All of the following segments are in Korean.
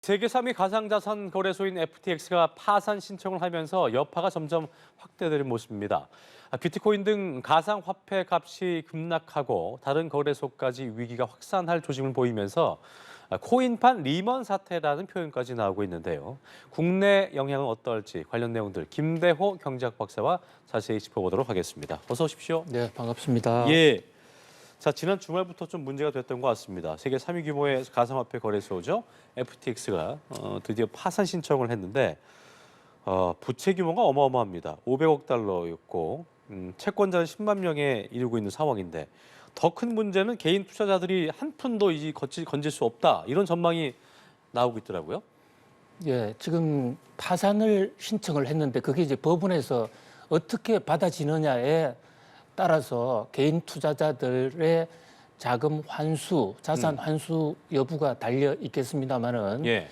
세계 3위 가상자산 거래소인 FTX가 파산 신청을 하면서 여파가 점점 확대되는 모습입니다. 비트코인 등 가상화폐 값이 급락하고 다른 거래소까지 위기가 확산할 조짐을 보이면서 코인판 리먼 사태라는 표현까지 나오고 있는데요. 국내 영향은 어떨지 관련 내용들 김대호 경제학 박사와 자세히 짚어보도록 하겠습니다. 어서 오십시오. 네, 반갑습니다. 예. 자, 지난 주말부터 좀 문제가 됐던 것 같습니다. 세계 3위 규모의 가상화폐 거래소죠. FTX가 드디어 파산 신청을 했는데 부채 규모가 어마어마합니다. 500억 달러였고 채권자는 10만 명에 이르고 있는 상황인데 더 큰 문제는 개인 투자자들이 한 푼도 이제 건질 수 없다. 이런 전망이 나오고 있더라고요. 예, 지금 파산을 신청을 했는데 그게 이제 법원에서 어떻게 받아지느냐에 따라서 개인 투자자들의 자금 환수, 자산 환수 여부가 달려 있겠습니다만은 예.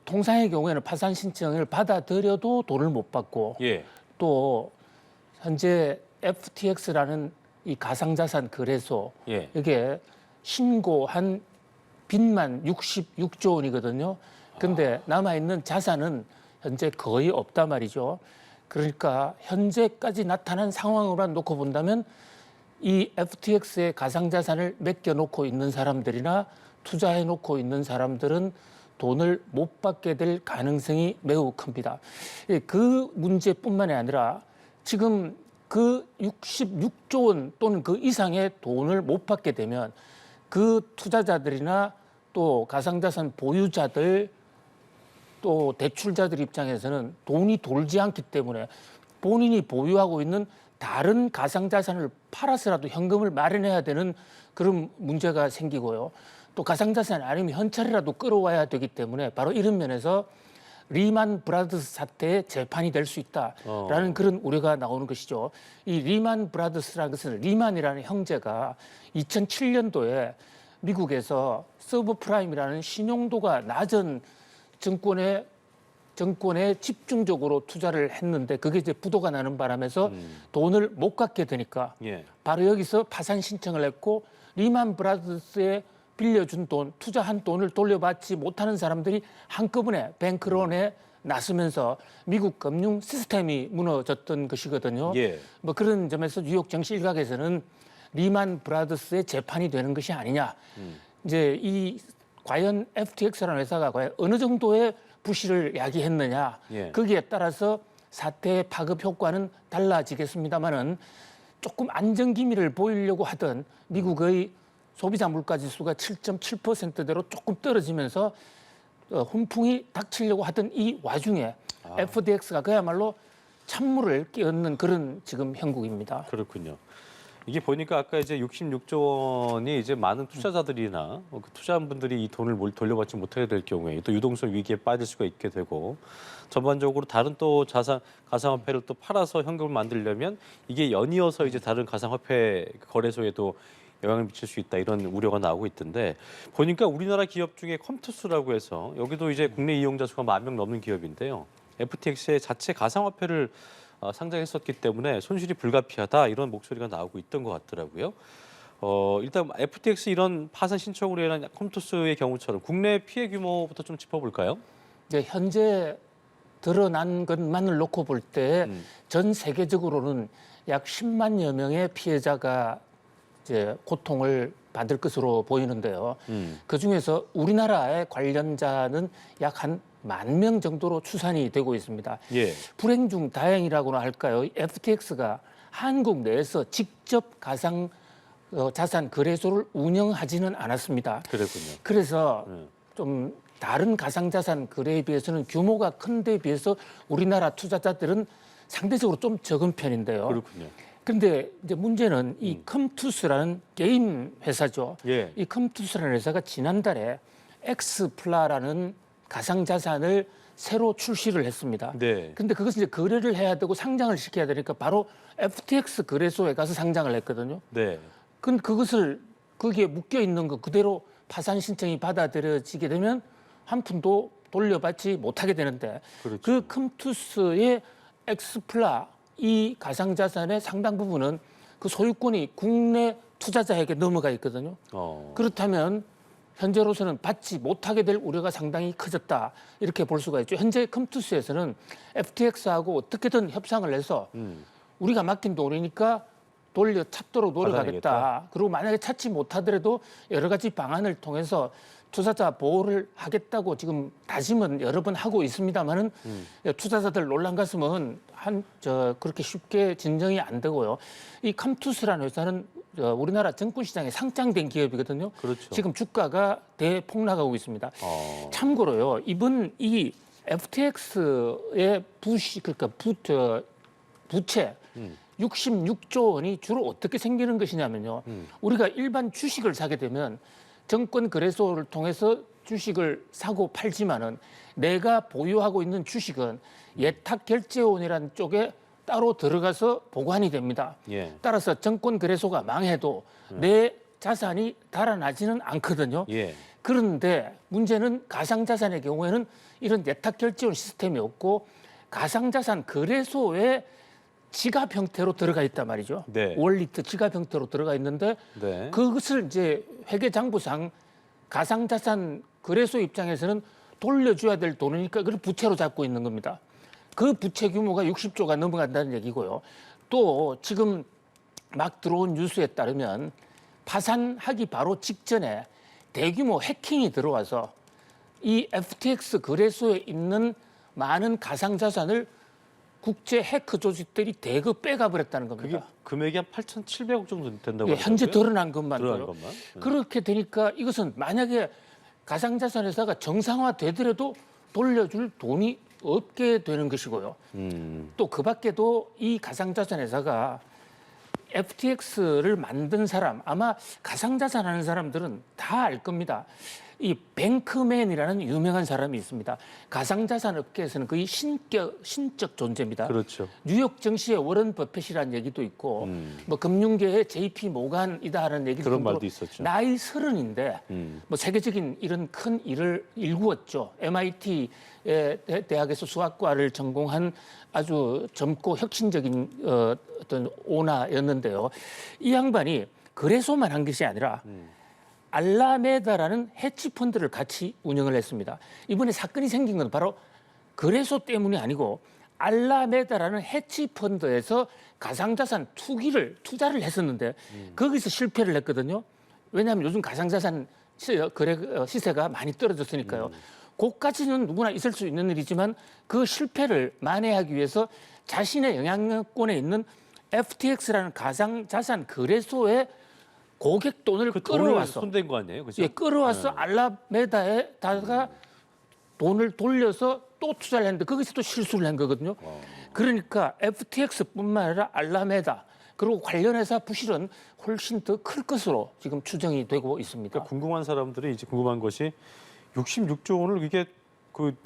통상의 경우에는 파산 신청을 받아들여도 돈을 못 받고 예. 또 현재 FTX라는 이 가상자산 거래소 예. 이게 신고한 빚만 66조 원이거든요. 근데 남아있는 자산은 현재 거의 없단 말이죠. 그러니까 현재까지 나타난 상황으로만 놓고 본다면 이 FTX의 가상자산을 맡겨놓고 있는 사람들이나 투자해놓고 있는 사람들은 돈을 못 받게 될 가능성이 매우 큽니다. 그 문제뿐만이 아니라 지금 그 66조 원 또는 그 이상의 돈을 못 받게 되면 그 투자자들이나 또 가상자산 보유자들 또 대출자들 입장에서는 돈이 돌지 않기 때문에 본인이 보유하고 있는 다른 가상자산을 팔아서라도 현금을 마련해야 되는 그런 문제가 생기고요. 또 가상자산 아니면 현찰이라도 끌어와야 되기 때문에 바로 이런 면에서 리만 브라더스 사태의 재판이 될 수 있다라는 그런 우려가 나오는 것이죠. 이 리만 브라더스라는 것은 리만이라는 형제가 2007년도에 미국에서 서브프라임이라는 신용도가 낮은 정권에 집중적으로 투자를 했는데 그게 이제 부도가 나는 바람에서 돈을 못 갚게 되니까 예. 바로 여기서 파산 신청을 했고 리만 브라더스에 빌려준 돈, 투자한 돈을 돌려받지 못하는 사람들이 한꺼번에 뱅크런에 나서면서 미국 금융 시스템이 무너졌던 것이거든요. 예. 뭐 그런 점에서 뉴욕 정치 일각에서는 리만 브라더스의 재판이 되는 것이 아니냐. 이제 이 과연 FTX라는 회사가 과연 어느 정도의 부실을 야기했느냐. 예. 거기에 따라서 사태의 파급 효과는 달라지겠습니다만은 조금 안정 기미를 보이려고 하던 미국의 소비자 물가 지수가 7.7%대로 조금 떨어지면서 훈풍이 닥치려고 하던 이 와중에 FTX가 그야말로 찬물을 끼얹는 그런 지금 형국입니다. 그렇군요. 이게 보니까 아까 이제 66조 원이 이제 많은 투자자들이나 그 투자한 분들이 이 돈을 돌려받지 못하게 될 경우에 또 유동성 위기에 빠질 수가 있게 되고 전반적으로 다른 또 가상화폐를 또 팔아서 현금을 만들려면 이게 연이어서 이제 다른 가상화폐 거래소에도 영향을 미칠 수 있다 이런 우려가 나오고 있던데 보니까 우리나라 기업 중에 컴투스라고 해서 여기도 이제 국내 이용자 수가 10,000명 넘는 기업인데요. FTX의 자체 가상화폐를 상장했었기 때문에 손실이 불가피하다 이런 목소리가 나오고 있던 것 같더라고요. 일단 FTX 이런 파산 신청으로 인한 컴투스의 경우처럼 국내 피해 규모부터 좀 짚어볼까요? 이제 현재 드러난 것만을 놓고 볼 때 전 세계적으로는 약 10만여 명의 피해자가 이제 고통을 받을 것으로 보이는데요. 그 중에서 우리나라의 관련자는 약 한 10,000명 정도로 추산이 되고 있습니다. 예. 불행 중 다행이라고나 할까요? FTX가 한국 내에서 직접 가상 자산 거래소를 운영하지는 않았습니다. 그랬군요. 그래서 좀 다른 가상자산 거래에 비해서는 규모가 큰 데 비해서 우리나라 투자자들은 상대적으로 좀 적은 편인데요. 그렇군요. 그런데 이제 문제는 이 컴투스라는 게임 회사죠. 예. 이 컴투스라는 회사가 지난달에 엑스플라라는 가상자산을 새로 출시를 했습니다. 네. 근데 그것을 이제 거래를 해야 되고 상장을 시켜야 되니까 바로 FTX 거래소에 가서 상장을 했거든요. 네. 근데 그것을 거기에 묶여 있는 거 그대로 파산 신청이 받아들여지게 되면 한 푼도 돌려받지 못하게 되는데 그렇죠. 그 컴투스의 엑스플라 이 가상자산의 상당 부분은 그 소유권이 국내 투자자에게 넘어가 있거든요. 그렇다면 현재로서는 받지 못하게 될 우려가 상당히 커졌다. 이렇게 볼 수가 있죠. 현재 컴투스에서는 FTX하고 어떻게든 협상을 해서 우리가 맡긴 돈이니까 돌려 찾도록 노력하겠다. 받아내겠다. 그리고 만약에 찾지 못하더라도 여러 가지 방안을 통해서 투자자 보호를 하겠다고 지금 다짐은 여러 번 하고 있습니다만은 투자자들 놀란 가슴은 그렇게 쉽게 진정이 안 되고요. 이 컴투스라는 회사는 우리나라 증권시장에 상장된 기업이거든요. 그렇죠. 지금 주가가 대폭락하고 있습니다. 참고로요, 이번 이 FTX의 부채 66조 원이 주로 어떻게 생기는 것이냐면요. 우리가 일반 주식을 사게 되면 증권거래소를 통해서 주식을 사고 팔지만은 내가 보유하고 있는 주식은 예탁결제원이라는 쪽에 따로 들어가서 보관이 됩니다. 예. 따라서 증권거래소가 망해도 내 자산이 달아나지는 않거든요. 예. 그런데 문제는 가상자산의 경우에는 이런 예탁결제원 시스템이 없고 가상자산 거래소에 지갑 형태로 들어가 있단 말이죠. 네. 월리트 지갑 형태로 들어가 있는데 네. 그것을 이제 회계장부상 가상자산 거래소 입장에서는 돌려줘야 될 돈이니까 그걸 부채로 잡고 있는 겁니다. 그 부채 규모가 60조가 넘어간다는 얘기고요. 또 지금 막 들어온 뉴스에 따르면 파산하기 바로 직전에 대규모 해킹이 들어와서 이 FTX 거래소에 있는 많은 가상자산을 국제 해커 조직들이 대거 빼가버렸다는 그게 겁니다. 금액이 한 8,700억 정도 된다고 예, 하더라고요. 현재 드러난 것만요. 드러난 것만. 그렇게 되니까 이것은 만약에 가상자산 회사가 정상화되더라도 돌려줄 돈이 없게 되는 것이고요. 또 그 밖에도 이 가상자산 회사가 FTX를 만든 사람, 아마 가상자산 하는 사람들은 다 알 겁니다. 이 뱅크맨이라는 유명한 사람이 있습니다. 가상자산 업계에서는 거의 신적 존재입니다. 그렇죠. 뉴욕 증시의 워런 버핏이라는 얘기도 있고, 뭐 금융계의 JP 모간이다 하는 얘기도 그런 있고, 말도 있었죠. 나이 30인데 뭐 세계적인 이런 큰 일을 일구었죠. MIT 대학에서 수학과를 전공한 아주 젊고 혁신적인 어떤 오나였는데요. 이 양반이 거래소만 한 것이 아니라 알라메다라는 해치펀드를 같이 운영을 했습니다. 이번에 사건이 생긴 건 바로 거래소 때문이 아니고 알라메다라는 해치펀드에서 가상자산 투자를 했었는데 거기서 실패를 했거든요. 왜냐하면 요즘 가상자산 시세가 많이 떨어졌으니까요. 그까지는 누구나 있을 수 있는 일이지만 그 실패를 만회하기 위해서 자신의 영향력권에 있는 FTX라는 가상자산 거래소에 고객 돈을 그 돈을 끌어와서 손댄 거 아니에요? 그죠? 예, 끌어와서 알라메다에다가 돈을 돌려서 또 투자를 했는데 거기서 또 실수를 한 거거든요. 그러니까 FTX뿐만 아니라 알라메다 그리고 관련 회사 부실은 훨씬 더 클 것으로 지금 추정이 되고 있습니다. 그러니까 궁금한 사람들이 이제 궁금한 것이 66조 원을 이게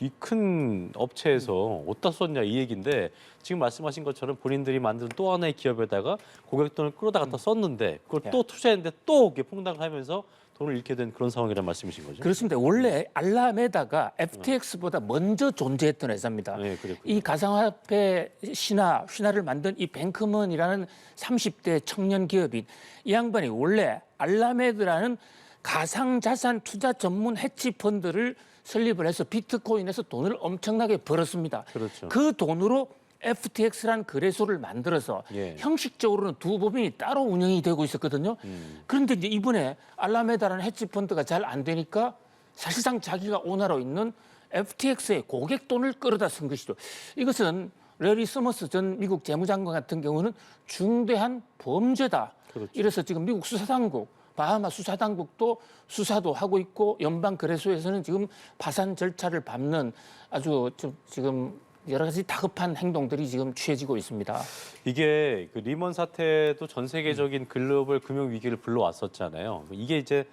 이 큰 업체에서 어디다 썼냐 이 얘기인데 지금 말씀하신 것처럼 본인들이 만든 또 하나의 기업에다가 고객 돈을 끌어다 갖다 썼는데 그걸 또 투자했는데 또 이게 폭락을 하면서 돈을 잃게 된 그런 상황이라는 말씀이신 거죠? 그렇습니다. 원래 알라메다가 FTX보다 먼저 존재했던 회사입니다. 네, 그랬군요. 이 가상화폐 신화를 만든 이 뱅크먼이라는 30대 청년 기업인 이 양반이 원래 알라메드라는 가상자산 투자 전문 해치펀드를 설립을 해서 비트코인에서 돈을 엄청나게 벌었습니다. 그렇죠. 그 돈으로 FTX라는 거래소를 만들어서 예. 형식적으로는 두 법인이 따로 운영이 되고 있었거든요. 그런데 이제 이번에 알라메다라는 해치펀드가 잘 안 되니까 사실상 자기가 오너로 있는 FTX의 고객 돈을 끌어다 쓴 것이죠. 이것은 레리 서머스 전 미국 재무장관 같은 경우는 중대한 범죄다. 그렇죠. 이래서 지금 미국 수사당국 바하마 수사당국도 수사도 하고 있고 연방거래소에서는 지금 파산 절차를 밟는 아주 지금 여러 가지 다급한 행동들이 지금 취해지고 있습니다. 이게 그 리먼 사태도 전 세계적인 글로벌 금융 위기를 불러왔었잖아요. 이게 이제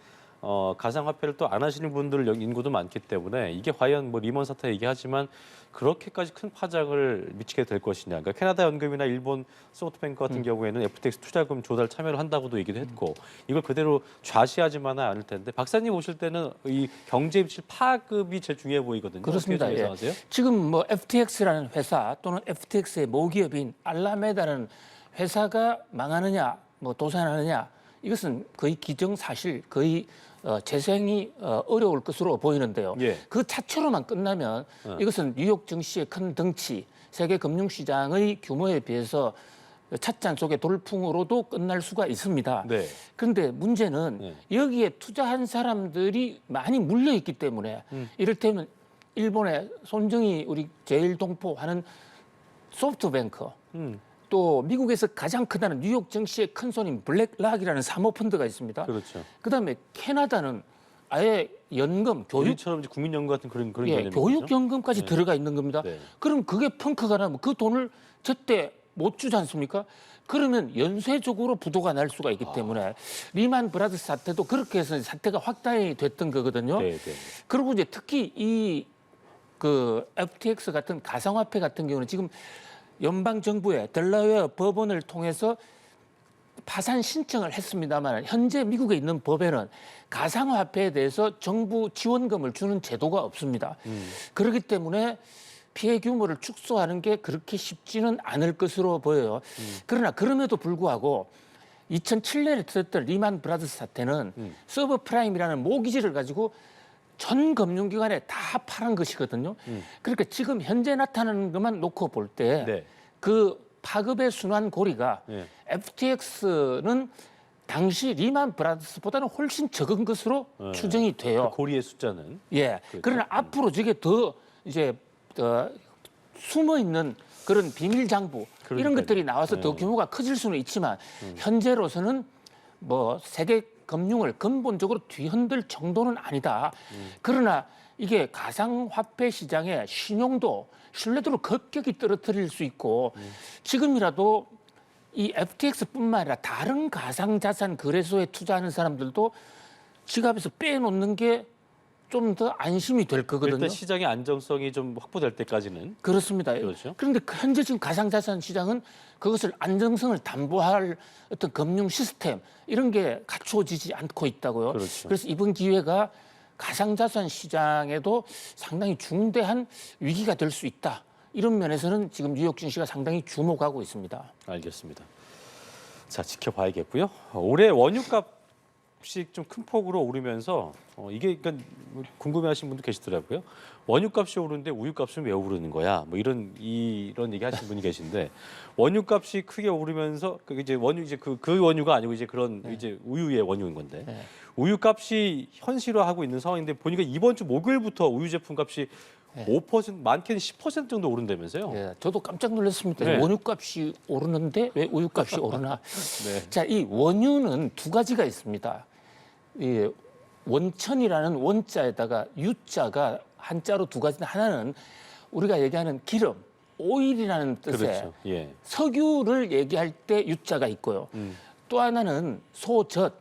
가상화폐를 또 안 하시는 분들 인구도 많기 때문에 이게 과연 뭐 리먼 사태 얘기하지만 그렇게까지 큰 파장을 미치게 될 것이냐. 그러니까 캐나다 연금이나 일본 소프트뱅크 같은 경우에는 FTX 투자금 조달 참여를 한다고도 얘기도 했고 이걸 그대로 좌시하지만은 않을 텐데 박사님 오실 때는 이 경제 입실 파급이 제일 중요해 보이거든요. 그렇습니다. 어떻게 예. 예상하세요? 지금 뭐 FTX라는 회사 또는 FTX의 모기업인 알라메다라는 회사가 망하느냐, 뭐 도산하느냐 이것은 거의 기정사실, 거의 재생이 어려울 것으로 보이는데요. 예. 그 자체로만 끝나면 이것은 뉴욕 증시의 큰 덩치, 세계 금융시장의 규모에 비해서 찻잔 속의 돌풍으로도 끝날 수가 있습니다. 네. 그런데 문제는 네. 여기에 투자한 사람들이 많이 물려있기 때문에 이를테면 일본의 손정희 우리 제일동포 하는 소프트뱅크 또 미국에서 가장 크다는 뉴욕 증시의 큰 손인 블랙락이라는 사모펀드가 있습니다. 그렇죠. 그다음에 캐나다는 아예 연금, 교육, 우리처럼 이제 국민연금 같은 그런 예, 개념인 거죠? 교육연금까지 들어가 있는 겁니다. 네. 그럼 그게 펑크가 나면 그 돈을 제때 못 주지 않습니까? 그러면 연쇄적으로 부도가 날 수가 있기 때문에 리만 브라더스 사태도 그렇게 해서 사태가 확대이 됐던 거거든요. 네, 네. 그리고 이제 특히 이 그 FTX 같은 가상화폐 같은 경우는 지금 연방 정부의 델라웨어 법원을 통해서 파산 신청을 했습니다만 현재 미국에 있는 법에는 가상화폐에 대해서 정부 지원금을 주는 제도가 없습니다. 그렇기 때문에 피해 규모를 축소하는 게 그렇게 쉽지는 않을 것으로 보여요. 그러나 그럼에도 불구하고 2007년에 터졌던 리만 브라더스 사태는 서브프라임이라는 모기지를 가지고 전 금융기관에 다 팔은 것이거든요. 그러니까 지금 현재 나타나는 것만 놓고 볼 때 네. 그 파급의 순환 고리가 네. FTX는 당시 리만 브라더스보다는 훨씬 적은 것으로 추정이 돼요. 그 고리의 숫자는. 예. 그렇죠. 그러나 앞으로 저게 더 이제 숨어 있는 그런 비밀 장부 이런 그러니까요. 것들이 나와서 더 규모가 커질 수는 있지만 현재로서는 뭐 세계 금융을 근본적으로 뒤흔들 정도는 아니다. 그러나 이게 가상화폐 시장의 신용도, 신뢰도를 급격히 떨어뜨릴 수 있고 지금이라도 이 FTX뿐만 아니라 다른 가상자산 거래소에 투자하는 사람들도 지갑에서 빼놓는 게 좀 더 안심이 될 거거든요. 일단 시장의 안정성이 좀 확보될 때까지는. 그렇습니다. 그렇죠. 그런데 현재 지금 가상자산 시장은 그것을 안정성을 담보할 어떤 금융 시스템 이런 게 갖추어지지 않고 있다고요. 그렇죠. 그래서 이번 기회가 가상자산 시장에도 상당히 중대한 위기가 될 수 있다. 이런 면에서는 지금 뉴욕 증시가 상당히 주목하고 있습니다. 알겠습니다. 자, 지켜봐야겠고요. 올해 원유값이 좀 큰 폭으로 오르면서 이게 그러니까 궁금해하시는 분도 계시더라고요. 원유값이 오르는데 우유값은 왜 오르는 거야? 뭐 이런 얘기 하시는 분이 계신데 원유값이 크게 오르면서 그 이제 원유 이제 그 원유가 아니고 이제 그런 이제 우유의 원유인 건데 네. 우유값이 현실화하고 있는 상황인데 보니까 이번 주 목요일부터 우유 제품 값이 5% 많게는 10% 정도 오른다면서요? 예, 저도 깜짝 놀랐습니다. 네. 원유값이 오르는데 왜 우유값이 오르나? 네. 자, 이 원유는 두 가지가 있습니다. 이 원천이라는 원자에다가 유자가 한자로 두 가지. 하나는 우리가 얘기하는 기름, 오일이라는 뜻의 그렇죠. 예. 석유를 얘기할 때 유자가 있고요. 또 하나는 소젖,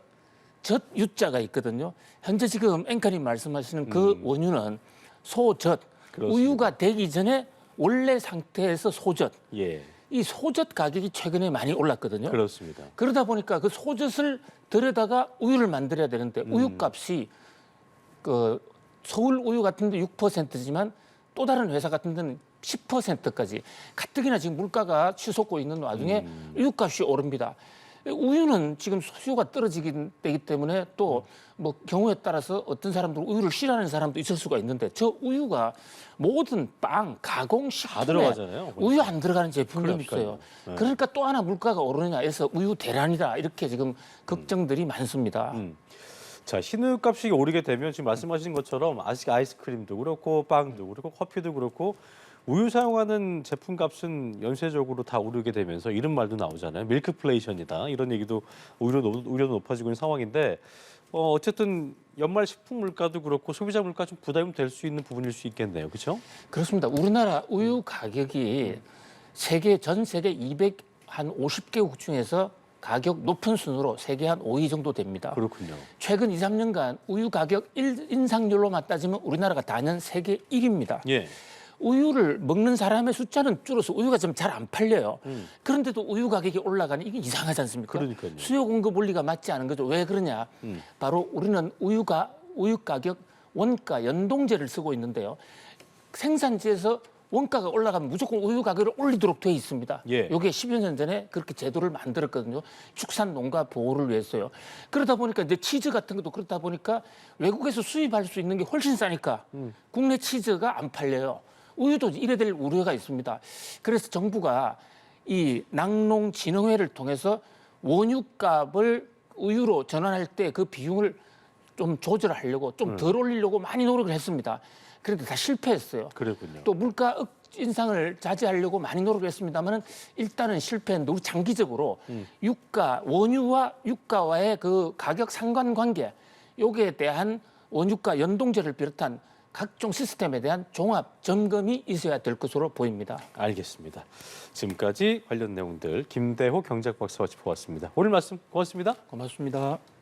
젖 유자가 있거든요. 현재 지금 앵커님 말씀하시는 그 원유는 소젖, 그렇습니다. 우유가 되기 전에 원래 상태에서 소젖. 예. 이 소젖 가격이 최근에 많이 올랐거든요. 그렇습니다. 그러다 보니까 그 소젖을 들여다가 우유를 만들어야 되는데 우유값이 그 서울 우유 같은 데 6%지만 또 다른 회사 같은 데는 10%까지 가뜩이나 지금 물가가 치솟고 있는 와중에 우유값이 오릅니다. 우유는 지금 수요가 떨어지기 되기 때문에 또 뭐 경우에 따라서 어떤 사람들은 우유를 싫어하는 사람도 있을 수가 있는데 저 우유가 모든 빵, 가공식품에 들어가잖아요. 우유 안 들어가는 제품이 그러니까요. 없어요. 네. 그러니까 또 하나 물가가 오르느냐 해서 우유 대란이다 이렇게 지금 걱정들이 많습니다. 자, 흰우유값이 오르게 되면 지금 말씀하신 것처럼 아이스크림도 그렇고 빵도 그렇고 커피도 그렇고 우유 사용하는 제품 값은 연쇄적으로 다 오르게 되면서 이런 말도 나오잖아요. 밀크플레이션이다. 이런 얘기도 오히려 높아지고 있는 상황인데 어쨌든 연말 식품 물가도 그렇고 소비자 물가 좀 부담이 될 수 있는 부분일 수 있겠네요. 그렇죠? 그렇습니다. 우리나라 우유 가격이 전 세계 250개국 중에서 가격 높은 순으로 세계 한 5위 정도 됩니다. 그렇군요. 최근 2, 3년간 우유 가격 인상률로만 따지면 우리나라가 단연 세계 1위입니다. 예. 우유를 먹는 사람의 숫자는 줄어서 우유가 좀 잘 안 팔려요. 그런데도 우유 가격이 올라가는 이게 이상하지 않습니까? 그러니까요. 수요 공급 원리가 맞지 않은 거죠. 왜 그러냐? 바로 우리는 우유 가격 원가 연동제를 쓰고 있는데요. 생산지에서 원가가 올라가면 무조건 우유 가격을 올리도록 돼 있습니다. 예. 이게 10여 년 전에 그렇게 제도를 만들었거든요. 축산 농가 보호를 위해서요. 그러다 보니까 이제 치즈 같은 것도 그렇다 보니까 외국에서 수입할 수 있는 게 훨씬 싸니까 국내 치즈가 안 팔려요. 우유도 이래 될 우려가 있습니다. 그래서 정부가 이 낙농진흥회를 통해서 원유값을 우유로 전환할 때 그 비용을 좀 조절하려고 좀 덜 올리려고 많이 노력을 했습니다. 그런데 다 실패했어요. 그랬군요. 또 물가 인상을 자제하려고 많이 노력했습니다만은 일단은 실패했는데 우리 장기적으로 유가 원유와 유가와의 그 가격 상관관계 여기에 대한 원유가 연동제를 비롯한 각종 시스템에 대한 종합 점검이 있어야 될 것으로 보입니다. 알겠습니다. 지금까지 관련 내용들 김대호 경제학 박사와 짚어봤습니다. 오늘 말씀 고맙습니다. 고맙습니다.